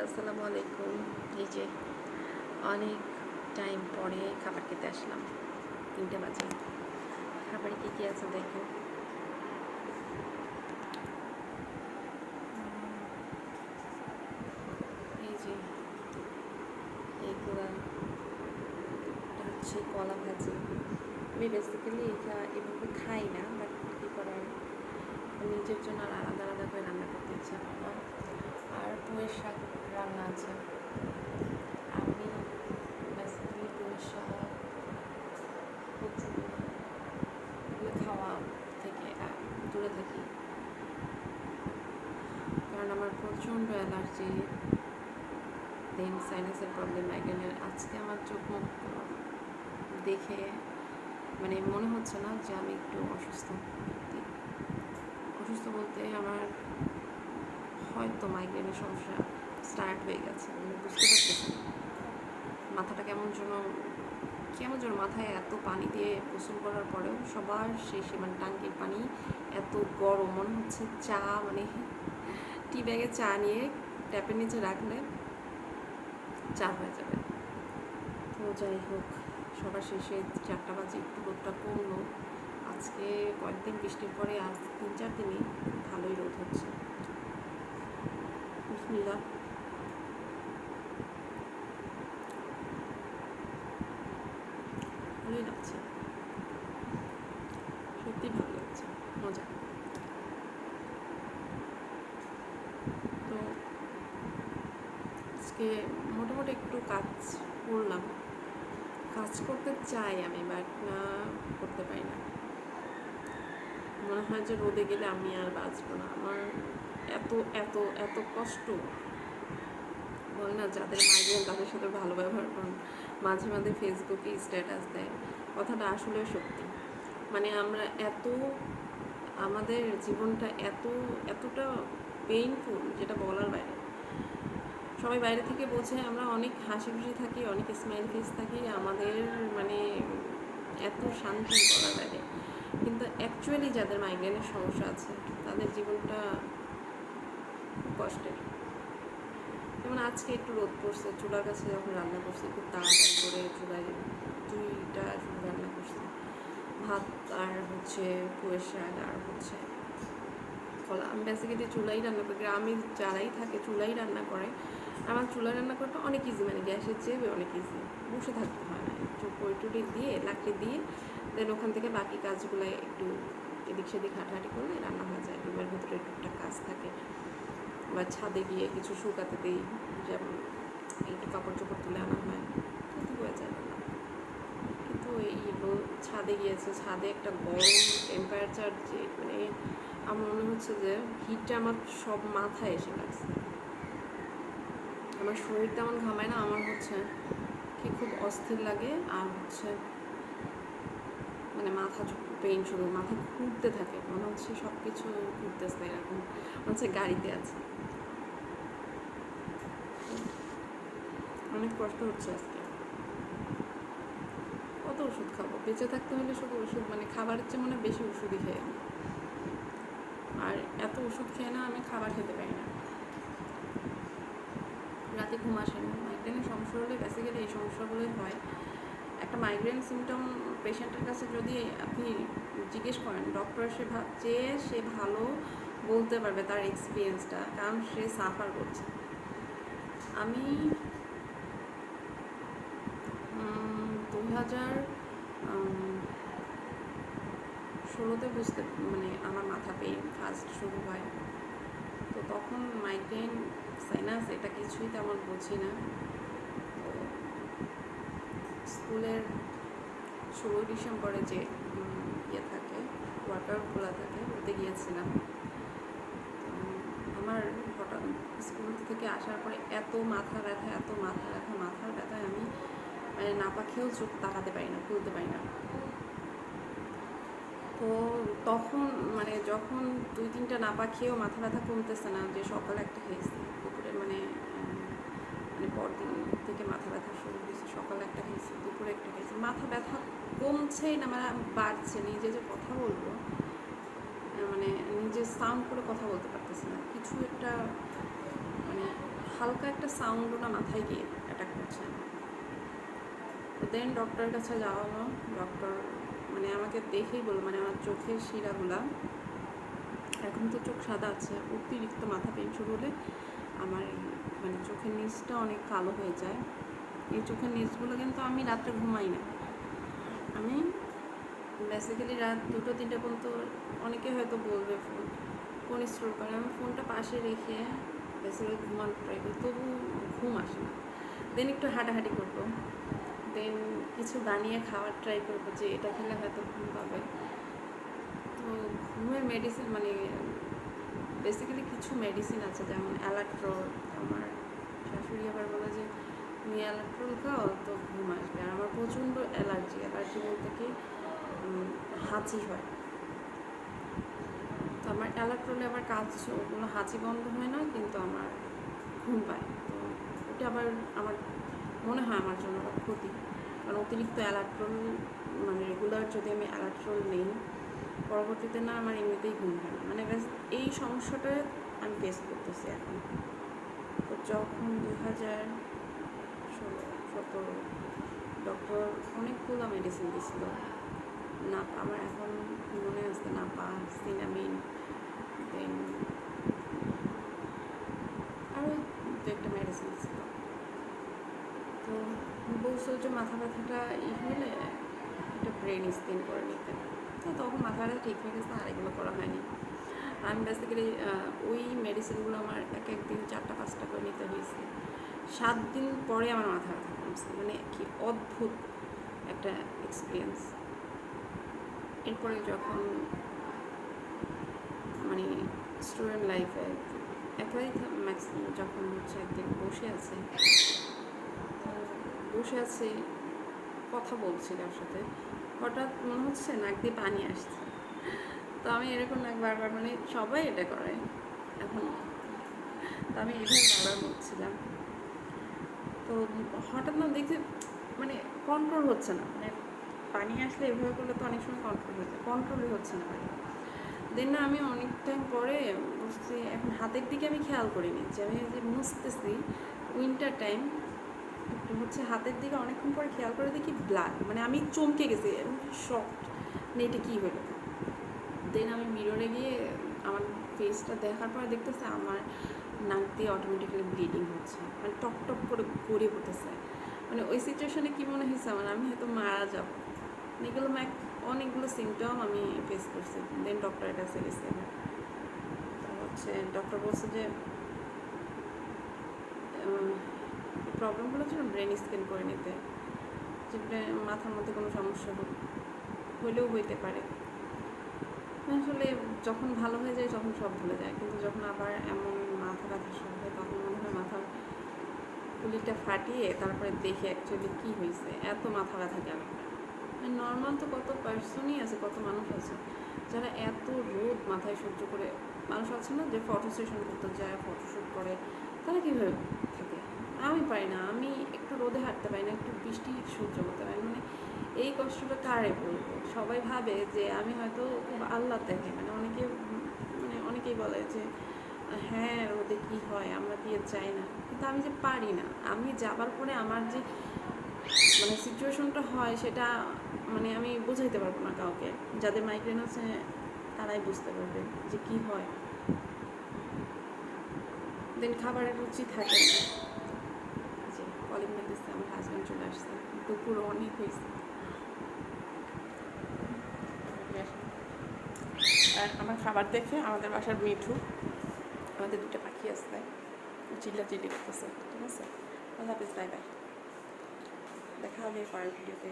আসসালামু আলাইকুম। এই যে অনেক টাইম পরে খাবার খেতে আসলাম, 3টে বাজে। খাবারে কী কী আছে দেখেন। এই যে এইগুলা, এটা হচ্ছে কলা ভাজি। আমি বেসিক্যালি এটা এভাবে খাই না, বাট কী করার, নিজের জন্য আর আলাদা আলাদা করে রান্না করতে ইচ্ছা হয় না। আর পুঁইয়ের শাক রান্না আছে। আমি বেসিক্যালি পুঁইয়ের শাক, কচুরি এগুলো খাওয়া থেকে দূরে থাকি, কারণ আমার প্রচণ্ড অ্যালার্জি, দেন সাইনাসের প্রবলেম, মাইগ্রেনের। আজকে আমার চোখ মুখ দেখে মানে মনে হচ্ছে না যে আমি একটু অসুস্থ। অসুস্থ বলতে আমার হয়তো মাইগ্রেনের সমস্যা স্টার্ট হয়ে গেছে, আমি বুঝতে পারতেছি না। মাথাটা কেমন যেন মাথায় এত পানি দিয়ে গোসল করার পরেও সবার শেষে মানে টাঙ্কির পানি এত গরম, মনে হচ্ছে চা মানে টি ব্যাগে চা নিয়ে ট্যাপের নিচে রাখলে চা হয়ে যাবে। তো যাই হোক, সবার শেষে 4টা বাজে একটু রোদটা কমলো। আজকে কয়েকদিন বৃষ্টির পরে আজ 3-4 দিনই ভালোই রোদ হচ্ছে। বিসমিল্লাহ। ভালোই লাগছে, সত্যি ভালো লাগছে, মজা। তো আজকে মোটামুটি একটু কাজ করলাম, কাজ করতে চাই আমি, বাট না করতে পারি না। মনে হয় যে রোদে গেলে আমি আর বাঁচবো না। আমার এত এত এত কষ্ট। বলে না, যাদের মাইগ্রেন তাদের সাথে ভালো ব্যবহার করুন। মাঝে মাঝে ফেসবুকে স্ট্যাটাস দেয়, কথাটা আসলে সত্যি। মানে আমরা আমাদের জীবনটা এতটা পেইনফুল, যেটা বলার বাইরে। সবাই বাইরে থেকে বোঝে আমরা অনেক হাসি খুশি থাকি, অনেক স্মাইল ফেস থাকি, আমাদের মানে এত শান্তি বলার বাইরে। কিন্তু অ্যাকচুয়ালি যাদের মাইগ্রেনের সমস্যা আছে তাদের জীবনটা খুব কষ্টের। যেমন আজকে একটু রোদ পড়ছে, চুলার কাছে যখন রান্না করছি খুব তাড়াতাড়ি করে চুলায় 2টা শুধু রান্না করছি, ভাত আর হচ্ছে পুঁইয়ের শাক আর হচ্ছে কলা। আমি বেসিক্যালি চুলাই রান্না করি, গ্রামে যারাই থাকে চুলাই রান্না করে। আমার চুলা রান্না করাটা অনেক ইজি, মানে গ্যাসের চেয়ে অনেক ইজি, বসে থাকতে হয় না, একটু পইটুটি দিয়ে লাকড়ি দিয়ে দেন ওখান থেকে বাকি কাজগুলো একটু এদিক সেদিক হাঁটাহাঁটি করলে রান্না হয়ে যায়। রুমের ভেতরে টুকটাক কাজ থাকে, বা ছাদে গিয়ে কিছু শুকাতে দিই, যেমন একটু কাপড় চোপড় তুলে আনা হয়, কিন্তু হয়ে যায় না। কিন্তু এই ছাদে গিয়েছে, ছাদে একটা গরম টেম্পারেচার, যে মানে আমার মনে হচ্ছে যে হিটটা আমার সব মাথায় এসে লাগছে। আমার শরীর তেমন ঘামায় না, আমার হচ্ছে কি খুব অস্থির লাগে, আর হচ্ছে মানে মাথা পেইন, শুধু মাথা ঘুরতে থাকে, মনে হচ্ছে সব কিছু ঘুরতেছে, এরকম মনে হচ্ছে গাড়িতে আছে। অনেক কষ্ট হচ্ছে আজকে। কত ওষুধ খাবো? বেঁচে থাকতে হলে শুধু ওষুধ, মানে খাবারের চেয়ে মনে বেশি ওষুধই খেয়ে, আর এত ওষুধ খেয়ে না আমি খাবার খেতে পারি না, রাতে ঘুম আসে না। মাইগ্রেনের সমস্যা হলে বেসিক্যালি এই সমস্যাগুলোই হয়। একটা মাইগ্রেন সিমটম পেশেন্টের কাছে যদি আপনি জিজ্ঞেস করেন, ডক্টর সে ভালো বলতে পারবে তার এক্সপিরিয়েন্সটা, কারণ সে সাফার করছে। আমি 2016-তে মানে আমার মাথা পেইন ফার্স্ট শুরু হয়। তো তখন মাইগ্রেন সাইনাস এটা কিছুই তেমন বুঝি না। তো স্কুলের 16 ডিসেম্বরে যে থাকে, ওয়ার্কআউটগুলো থাকে, ওতে গিয়েছিলাম। আমার হঠাৎ স্কুল থেকে আসার পরে এত মাথা ব্যথা, মাথার ব্যথায় আমি মানে নাপা খেয়েও চোখ তাকাতে পারি না, খুলতে পারি না। তো তখন মানে যখন 2-3টা নাপা খেয়েও মাথা ব্যথা কমতেছে না, যে সকালে একটা খেয়েছি, দুপুরে মানে পরদিন থেকে মাথা ব্যথা শুরু হয়েছে, সকালে একটা খেয়েছি, দুপুরে একটা খেয়েছি, মাথা ব্যথা কমছেই না, মানে বাড়ছে। নিজে যে কথা বলবো, মানে নিজে সাউন্ড করে কথা বলতে পারতেছি না, কিছু একটা মানে হালকা একটা সাউন্ডও না মাথায় গিয়ে অ্যাটাক করছে। তো দেন ডক্টরের কাছে যাওয়া হলো। ডক্টর মানে আমাকে দেখেই বললো, মানে আমার চোখের শিরাগুলা, এখন তো চোখ সাদা আছে, অতিরিক্ত মাথা পেন শুরু হলে আমার মানে চোখের নিচটা অনেক কালো হয়ে যায়। এই চোখের নিচগুলো কিন্তু আমি রাত্রে ঘুমাই না। আমি বেসিক্যালি রাত 2-3টা পর্যন্ত, অনেকে হয়তো বলবে ফোন স্ক্রল করে, আমি ফোনটা পাশে রেখে বেসিক্যালি ঘুমানো ট্রাই করি, তবু ঘুম আসে না। দেন একটু হাঁটাহাঁটি করবো, দেন কিছু বানিয়ে খাওয়ার ট্রাই করবো যে এটা খেলে হয়তো ঘুম পাবে। তো ঘুমের মেডিসিন মানে বেসিক্যালি কিছু মেডিসিন আছে, যেমন অ্যালাট্রল। আমার শাশুড়ি আবার বলে যে তুমি অ্যালাট্রল খাও তো ঘুম আসবে। আর আমার প্রচণ্ড অ্যালার্জি বলতে কি হাঁচি হয়। তো আমার অ্যালাট্রলে আবার কাজ, ওগুলো হাঁচি বন্ধ হয় না, কিন্তু আমার ঘুম পায়। তো ওটা আবার আমার মনে হয় আমার জন্য আবার ক্ষতি, কারণ অতিরিক্ত অ্যালাট্রল মানে রেগুলার যদি আমি অ্যালাট্রল নিই, পরবর্তীতে না আমার এমনিতেই ঘুম হয় না। মানে এই সমস্যাটা আমি ফেস করতেছি এখন। তো যখন 2016-17 ডক্টর অনেকগুলো মেডিসিন দিছিল, না আমার এখন মনে আছে নাপা, সিনামিন, দেন আরও একটা মেডিসিন ছিল। তো বলছিল যে মাথা ব্যথাটা হলে একটা ব্রেন স্ক্যান করে নিতে। তো তখন মাথা ব্যথা ঠিক হয়ে গেছে, আর এগুলো করা হয়নি। আমি বেসিক্যালি ওই মেডিসিনগুলো আমার একদিন 4টা-5টা করে নিতে হয়েছে। 7 দিন পরে আমার মাথা ব্যথা কমছে, মানে কি অদ্ভুত একটা এক্সপিরিয়েন্স। এরপরে যখন মানে স্টুডেন্ট লাইফে একাই ম্যাক্সিমাম, যখন হচ্ছে একদিন বসে আছি কথা বলছি তার সাথে, হঠাৎ মনে হচ্ছে নাক দিয়ে পানি আসছে। তো আমি এরকম নাক বারবার, মানে সবাই এটা করে এখন, তো আমি এভাবে বারবার বলছিলাম। তো হঠাৎ না দেখছি মানে কন্ট্রোল হচ্ছে না, মানে পানি আসলে এভাবে করলে তো অনেক সময় কন্ট্রোলই হচ্ছে না পানি। দেন না আমি অনেক টাইম পরে বুঝছি, এখন হাতের দিকে আমি খেয়াল করিনি, যে আমি যে মুছতেছি উইন্টার টাইম, একটু হচ্ছে হাতের দিকে অনেকক্ষণ পরে খেয়াল করে দেখি ব্লাড, মানে আমি চমকে গেছি, শকড, মানে এটা কী হলো। দেন আমি মিররে গিয়ে আমার ফেসটা দেখার পরে দেখতেছে আমার নাক দিয়ে অটোমেটিক্যালি ব্লিডিং হচ্ছে, মানে টক টক করে গড়িয়ে পড়তেছে। মানে ওই সিচুয়েশনে কী মনে হয়েছে আমার, আমি হয়তো মারা যাবো। এগুলো অনেকগুলো সিমটম আমি ফেস করছি। দেন ডক্টরের কাছে গেছি। তো হচ্ছে ডক্টর বলছে যে প্রবলেমগুলোর জন্য ব্রেন স্ক্যান করে নিতে, যে মাথার মধ্যে কোনো সমস্যা হলেও হইতে পারে। আসলে যখন ভালো হয়ে যায় তখন সব ভুলে যায়, কিন্তু যখন আবার এমন মাথা ব্যথা শুরু হয় তখন মনে হয় মাথার খুলিটা ফাটিয়ে তারপরে দেখে অ্যাকচুয়ালি কী হয়েছে, এত মাথা ব্যথা কেন। নর্মাল তো কত পার্সনই আছে, কত মানুষ আছে যারা এত রোদ মাথায় সহ্য করে, মানুষ আছে না যে ফটো সেশন করতে যায়, ফটোশ্যুট করে, তারা কীভাবে থাকে। আমি পারি না, আমি একটু রোদে হাঁটতে পারি না, একটু বৃষ্টি সহ্য করতে পারি, মানে এই কষ্টটা কারে বলবো। সবাই ভাবে যে আমি হয়তো খুব আহ্লাদ দেখে, মানে অনেকেই বলে যে হ্যাঁ রোদে কী হয়, আমরা কি চাই না, কিন্তু আমি যে পারি না। আমি যাবার পরে আমার যে মানে সিচুয়েশনটা হয় সেটা মানে আমি বোঝাইতে পারবো না কাউকে। যাদের মাইগ্রেন আছে তারাই বুঝতে পারবে যে কী হয়। দেন খাবারের রুচি থাকে না। যে কলিং বেল দিচ্ছে, আমার হাজব্যান্ড চলে আসছে, দুপুর অনেক হয়েছে। আর আমার খাবার দেখে আমাদের বাসার মিঠু, আমাদের 2টা পাখি আসছে, চিল্লাচিল্লি করতেছে। ঠিক আছে, আল্লাহ হাফিজ, বাই বাই, দেখা হবে পরের ভিডিওতে।